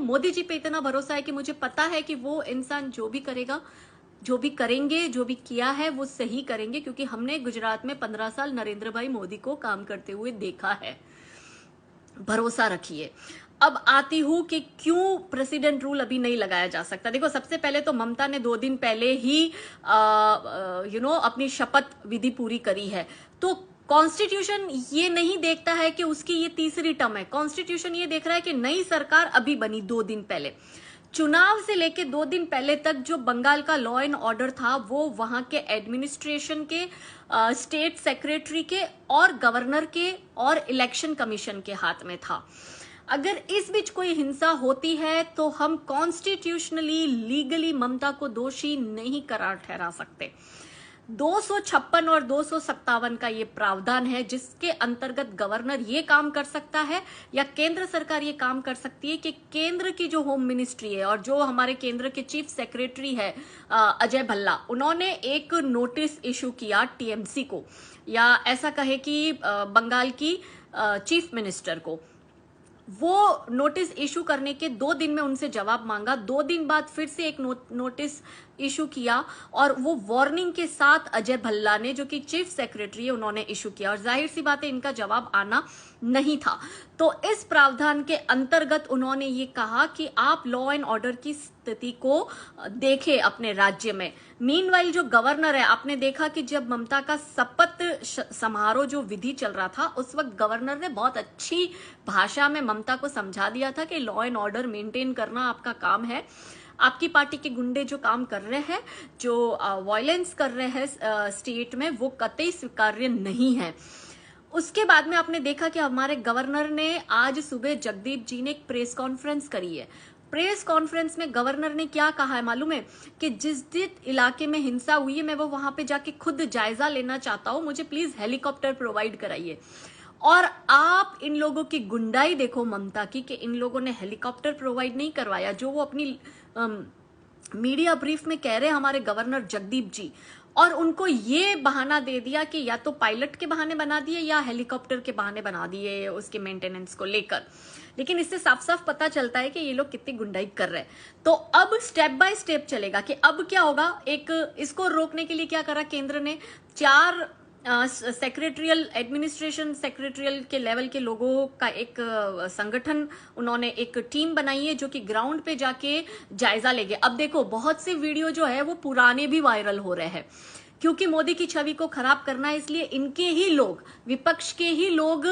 मोदी जी पे इतना भरोसा है कि मुझे पता है कि वो इंसान जो भी करेगा, जो भी करेंगे, जो भी किया है वो सही करेंगे, क्योंकि हमने गुजरात में 15 साल नरेंद्र भाई मोदी को काम करते हुए देखा है। भरोसा रखिए। अब आती हूं कि क्यों प्रेसिडेंट रूल अभी नहीं लगाया जा सकता। देखो, सबसे पहले तो ममता ने 2 दिन पहले ही अपनी शपथ विधि पूरी करी है। तो कॉन्स्टिट्यूशन ये नहीं देखता है कि उसकी ये तीसरी टर्म है। कॉन्स्टिट्यूशन ये देख रहा है कि नई सरकार अभी बनी 2 दिन पहले। चुनाव से लेके 2 दिन पहले तक जो बंगाल का लॉ एंड ऑर्डर था वो वहां के एडमिनिस्ट्रेशन के, स्टेट सेक्रेटरी के और गवर्नर के और इलेक्शन कमीशन के हाथ में था। अगर इस बीच कोई हिंसा होती है तो हम कॉन्स्टिट्यूशनली, लीगली ममता को दोषी नहीं करार ठहरा सकते। 256 और 257 का ये प्रावधान है जिसके अंतर्गत गवर्नर ये काम कर सकता है या केंद्र सरकार ये काम कर सकती है कि केंद्र की जो होम मिनिस्ट्री है और जो हमारे केंद्र के चीफ सेक्रेटरी है अजय भल्ला, उन्होंने एक नोटिस इशू किया टीएमसी को, या ऐसा कहे कि बंगाल की चीफ मिनिस्टर को। वो नोटिस इशू करने के 2 दिन में उनसे जवाब मांगा। 2 दिन बाद फिर से एक नोटिस इशू किया और वो वार्निंग के साथ अजय भल्ला ने, जो कि चीफ सेक्रेटरी है, उन्होंने इशू किया। और जाहिर सी बात है इनका जवाब आना नहीं था। तो इस प्रावधान के अंतर्गत उन्होंने ये कहा कि आप लॉ एंड ऑर्डर की स्थिति को देखें अपने राज्य में। मीनवाइल जो गवर्नर है, आपने देखा कि जब ममता का शपथ समारोह जो विधि चल रहा था उस वक्त गवर्नर ने बहुत अच्छी भाषा में ममता को समझा दिया था कि लॉ एंड ऑर्डर मेंटेन करना आपका काम है। आपकी पार्टी के गुंडे जो काम कर रहे हैं, जो वायलेंस कर रहे हैं स्टेट में, वो कतई स्वीकार्य नहीं है। उसके बाद में आपने देखा कि हमारे गवर्नर ने आज सुबह जगदीप जी ने एक प्रेस कॉन्फ्रेंस करी है। प्रेस कॉन्फ्रेंस में गवर्नर ने क्या कहा है मालूम है? कि जिस इलाके में हिंसा हुई है मैं वो वहां पे जाके खुद जायजा लेना चाहता हूं, मुझे प्लीज हेलीकॉप्टर प्रोवाइड कराइए। और आप इन लोगों की गुंडाई देखो ममता की, कि इन लोगों ने हेलीकॉप्टर प्रोवाइड नहीं करवाया, जो वो अपनी मीडिया ब्रीफ में कह रहे हैं हमारे गवर्नर जगदीप जी, और उनको ये बहाना दे दिया कि या तो पायलट के बहाने बना दिए या हेलीकॉप्टर के बहाने बना दिए उसके मेंटेनेंस को लेकर। लेकिन इससे साफ साफ पता चलता है कि ये लोग कितनी गुंडाई कर रहे हैं। तो अब स्टेप बाय स्टेप चलेगा कि अब क्या होगा। एक इसको रोकने के लिए क्या करा केंद्र ने, 4 सेक्रेटरियल एडमिनिस्ट्रेशन सेक्रेटरियल के लेवल के लोगों का एक संगठन, उन्होंने एक टीम बनाई है जो कि ग्राउंड पे जाके जायजा लेंगे। अब देखो, बहुत से वीडियो जो है वो पुराने भी वायरल हो रहे हैं, क्योंकि मोदी की छवि को खराब करना है, इसलिए इनके ही लोग, विपक्ष के ही लोग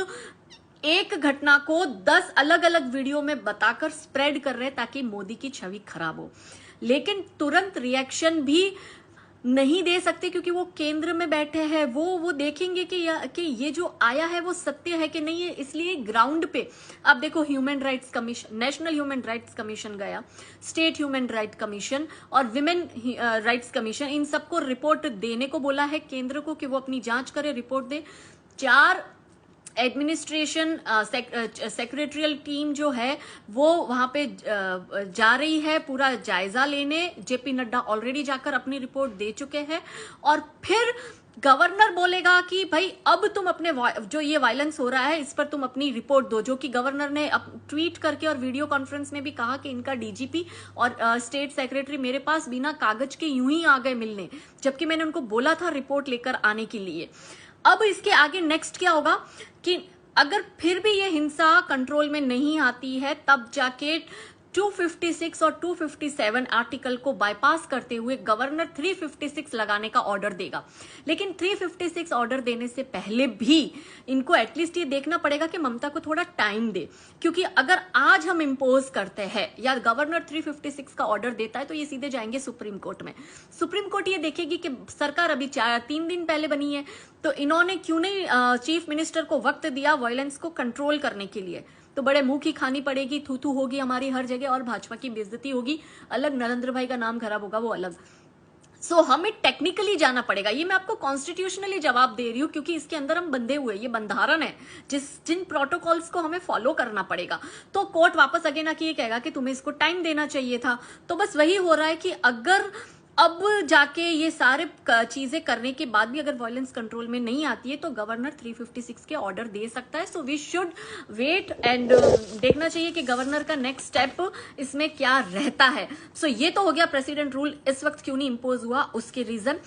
एक घटना को 10 अलग अलग वीडियो में बताकर स्प्रेड कर रहे हैं ताकि मोदी की छवि खराब हो। लेकिन तुरंत रिएक्शन भी नहीं दे सकते क्योंकि वो केंद्र में बैठे हैं। वो देखेंगे कि ये जो आया है वो सत्य है कि नहीं है। इसलिए ग्राउंड पे अब देखो, human rights commission, national human rights commission गया, स्टेट ह्यूमन राइट कमीशन और विमेन राइट्स कमीशन, इन सबको रिपोर्ट देने को बोला है केंद्र को कि वो अपनी जांच करे, रिपोर्ट दे। 4 एडमिनिस्ट्रेशन सेक्रेटरियल टीम जो है वो वहां पे जा रही है पूरा जायजा लेने। जेपी नड्डा ऑलरेडी जाकर अपनी रिपोर्ट दे चुके हैं। और फिर गवर्नर बोलेगा कि भाई अब तुम अपने जो ये वायलेंस हो रहा है इस पर तुम अपनी रिपोर्ट दो, जो कि गवर्नर ने ट्वीट करके और वीडियो कॉन्फ्रेंस में भी कहा कि इनका डीजीपी और स्टेट सेक्रेटरी मेरे पास बिना कागज के यूं ही आ गए मिलने, जबकि मैंने उनको बोला था रिपोर्ट लेकर आने के लिए। अब इसके आगे नेक्स्ट क्या होगा कि अगर फिर भी ये हिंसा कंट्रोल में नहीं आती है तब जाके 256 और 257 आर्टिकल को बाईपास करते हुए गवर्नर 356 लगाने का ऑर्डर देगा। लेकिन 356 ऑर्डर देने से पहले भी इनको एटलीस्ट ये देखना पड़ेगा कि ममता को थोड़ा टाइम दे, क्योंकि अगर आज हम इम्पोज करते हैं या गवर्नर 356 का ऑर्डर देता है तो ये सीधे जाएंगे सुप्रीम कोर्ट में। सुप्रीम कोर्ट ये देखेगी कि सरकार अभी 3 दिन पहले बनी है, तो इन्होंने क्यों नहीं चीफ मिनिस्टर को वक्त दिया वायलेंस को कंट्रोल करने के लिए। तो बड़े मुंह की खानी पड़ेगी, थू थू होगी हमारी हर जगह और भाजपा की बेइज्जती होगी अलग, नरेंद्र भाई का नाम खराब होगा वो अलग। सो हमें टेक्निकली जाना पड़ेगा। ये मैं आपको कॉन्स्टिट्यूशनली जवाब दे रही हूँ क्योंकि इसके अंदर हम बंधे हुए, ये बंधारण है जिन प्रोटोकॉल्स को हमें फॉलो करना पड़ेगा। तो कोर्ट वापस अगेन आके ये कहेगा कि तुम्हें इसको टाइम देना चाहिए था। तो बस वही हो रहा है कि अगर अब जाके ये सारे चीजें करने के बाद भी अगर वायलेंस कंट्रोल में नहीं आती है तो गवर्नर 356 के ऑर्डर दे सकता है। So we should wait and देखना चाहिए कि गवर्नर का नेक्स्ट स्टेप इसमें क्या रहता है। सो ये तो हो गया प्रेसिडेंट रूल इस वक्त क्यों नहीं इंपोज हुआ, उसके रीजन।